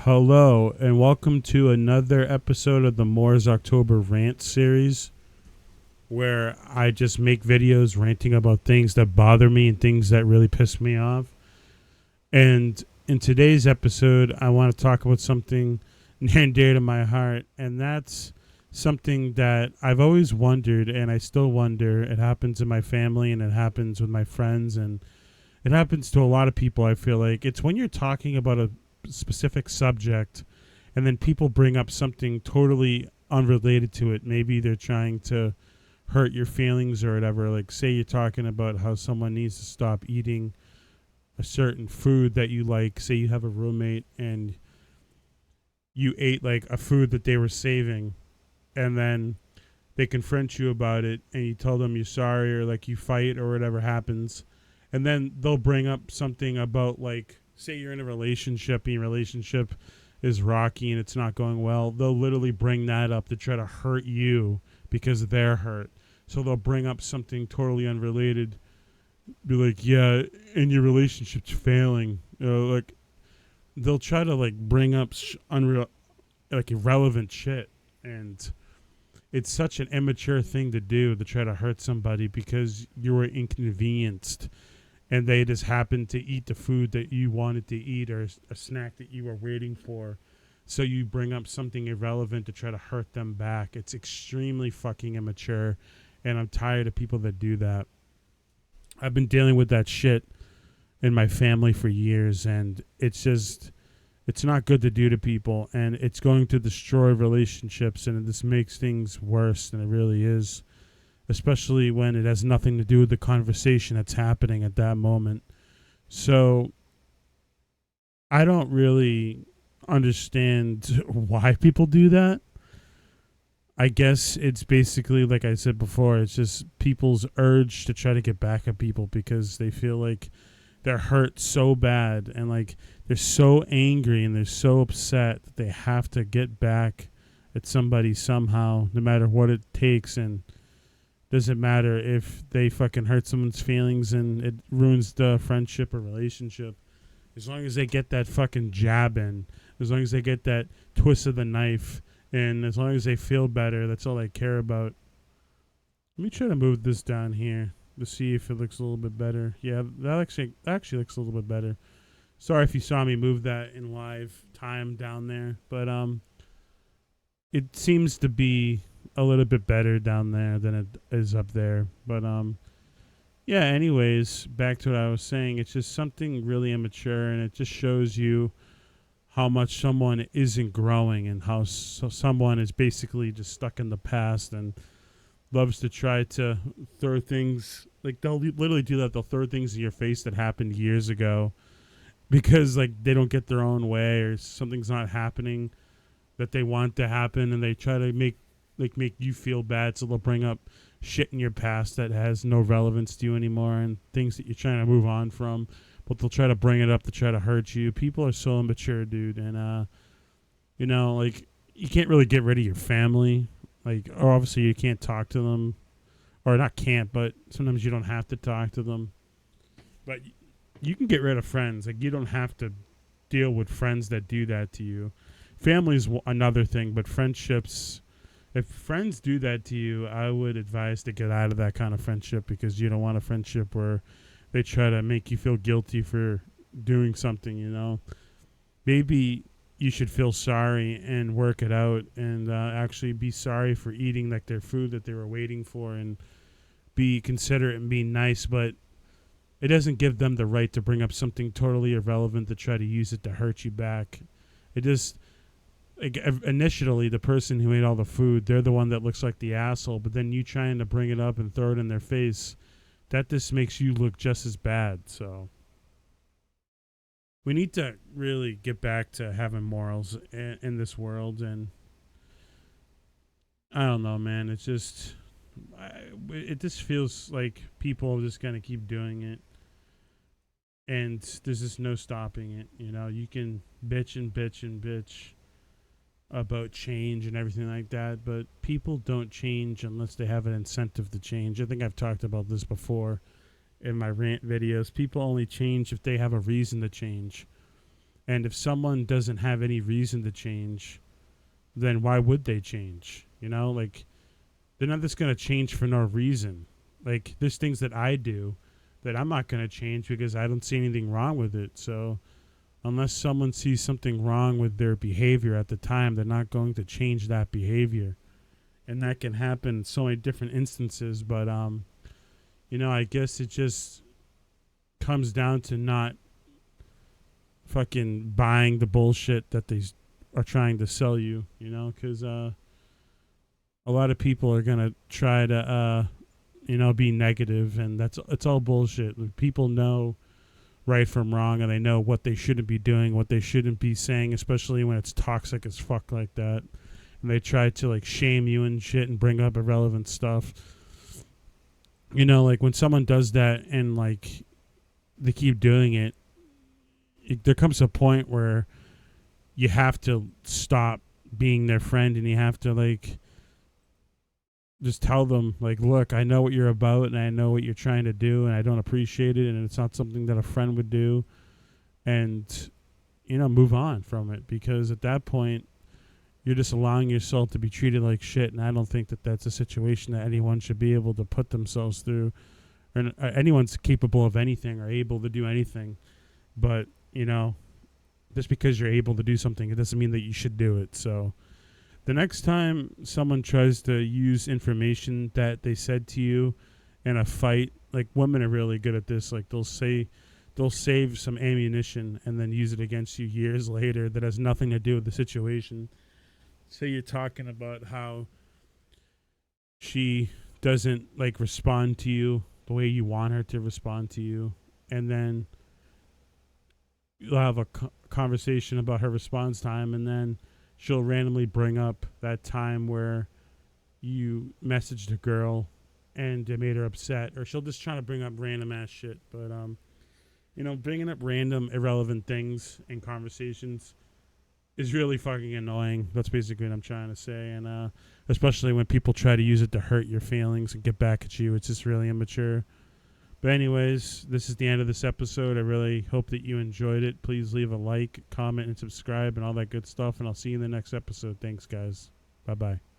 Hello, and welcome to another episode of the Moore's October Rants series, where I just make videos ranting about things that bother me and things that really piss me off. And in today's episode, I want to talk about something near and dear to my heart, and that's something that I've always wondered, and I still wonder. It happens in my family, and it happens with my friends, and it happens to a lot of people, I feel like. It's when you're talking about a specific subject and then people bring up something totally unrelated to it. Maybe they're trying to hurt your feelings or whatever. Like, say you're talking about how someone needs to stop eating a certain food that you like. Say you have a roommate and you ate like a food that they were saving, and then they confront you about it and you tell them you're sorry, or like you fight or whatever happens, and then they'll bring up something about, like, say you're in a relationship and your relationship is rocky and it's not going well. They'll literally bring that up to try to hurt you because they're hurt. So they'll bring up something totally unrelated. Be like, yeah, and your relationship's failing. Like, they'll try to like bring up irrelevant shit. And it's such an immature thing to do, to try to hurt somebody because you were inconvenienced and they just happened to eat the food that you wanted to eat, or a snack that you were waiting for. So you bring up something irrelevant to try to hurt them back. It's extremely fucking immature, and I'm tired of people that do that. I've been dealing with that shit in my family for years, and it's not good to do to people, and it's going to destroy relationships, and this makes things worse than it really is. Especially when it has nothing to do with the conversation that's happening at that moment. So I don't really understand why people do that. I guess it's basically, like I said before, it's just people's urge to try to get back at people because they feel like they're hurt so bad, and like they're so angry and they're so upset that they have to get back at somebody somehow, no matter what it takes. And doesn't matter if they fucking hurt someone's feelings and it ruins the friendship or relationship. As long as they get that fucking jab in, as long as they get that twist of the knife, and as long as they feel better, that's all I care about. Let me try to move this down here to see if it looks a little bit better. Yeah, that actually looks a little bit better. Sorry if you saw me move that in live time down there, but it seems to be a little bit better down there than it is up there. But yeah, anyways, back to what I was saying. It's just something really immature, and it just shows you how much someone isn't growing, and how someone is basically just stuck in the past and loves to try to throw things, like they'll literally do that. They'll throw things in your face that happened years ago because like they don't get their own way, or something's not happening that they want to happen, and they try to make you feel bad. So they'll bring up shit in your past that has no relevance to you anymore, and things that you're trying to move on from, but they'll try to bring it up to try to hurt you. People are so immature, dude. And like, you can't really get rid of your family, like, or obviously you can't talk to them, or not can't, but sometimes you don't have to talk to them. But you can get rid of friends. Like, you don't have to deal with friends that do that to you. Family's another thing, but friendships, if friends do that to you, I would advise to get out of that kind of friendship, because you don't want a friendship where they try to make you feel guilty for doing something, you know. Maybe you should feel sorry and work it out, and actually be sorry for eating like their food that they were waiting for, and be considerate and be nice, but it doesn't give them the right to bring up something totally irrelevant to try to use it to hurt you back. It just, like, initially, the person who ate all the food, they're the one that looks like the asshole, but then you trying to bring it up and throw it in their face, that just makes you look just as bad. So we need to really get back to having morals in this world. And I don't know, man. It's just, it just feels like people are just going to keep doing it, and there's just no stopping it. You know, you can bitch and bitch and bitch about change and everything like that, but people don't change unless they have an incentive to change. I think I've talked about this before in my rant videos. People only change if they have a reason to change. And if someone doesn't have any reason to change, then why would they change? You know, like, they're not just going to change for no reason. Like, there's things that I do that I'm not going to change because I don't see anything wrong with it. So unless someone sees something wrong with their behavior at the time, they're not going to change that behavior. And that can happen in so many different instances. But, you know, I guess it just comes down to not fucking buying the bullshit that they are trying to sell you, you know, because a lot of people are going to try to, you know, be negative, and it's all bullshit. People know right from wrong, and they know what they shouldn't be doing, what they shouldn't be saying, especially when it's toxic as fuck like that. And they try to, like, shame you and shit and bring up irrelevant stuff. You know, like, when someone does that and, like, they keep doing it, there comes a point where you have to stop being their friend, and you have to, like, just tell them, like, look, I know what you're about, and I know what you're trying to do, and I don't appreciate it, and it's not something that a friend would do. And, you know, move on from it, because at that point, you're just allowing yourself to be treated like shit, and I don't think that that's a situation that anyone should be able to put themselves through, or anyone's capable of anything or able to do anything. But, you know, just because you're able to do something, it doesn't mean that you should do it. So the next time someone tries to use information that they said to you in a fight, like, women are really good at this. Like, they'll save some ammunition and then use it against you years later that has nothing to do with the situation. Say you're talking about how she doesn't, like, respond to you the way you want her to respond to you, and then you'll have a conversation about her response time, and then she'll randomly bring up that time where you messaged a girl and it made her upset, or she'll just try to bring up random ass shit. But you know, bringing up random irrelevant things in conversations is really fucking annoying. That's basically what I'm trying to say. And especially when people try to use it to hurt your feelings and get back at you, it's just really immature. But anyways, this is the end of this episode. I really hope that you enjoyed it. Please leave a like, comment, and subscribe and all that good stuff. And I'll see you in the next episode. Thanks, guys. Bye-bye.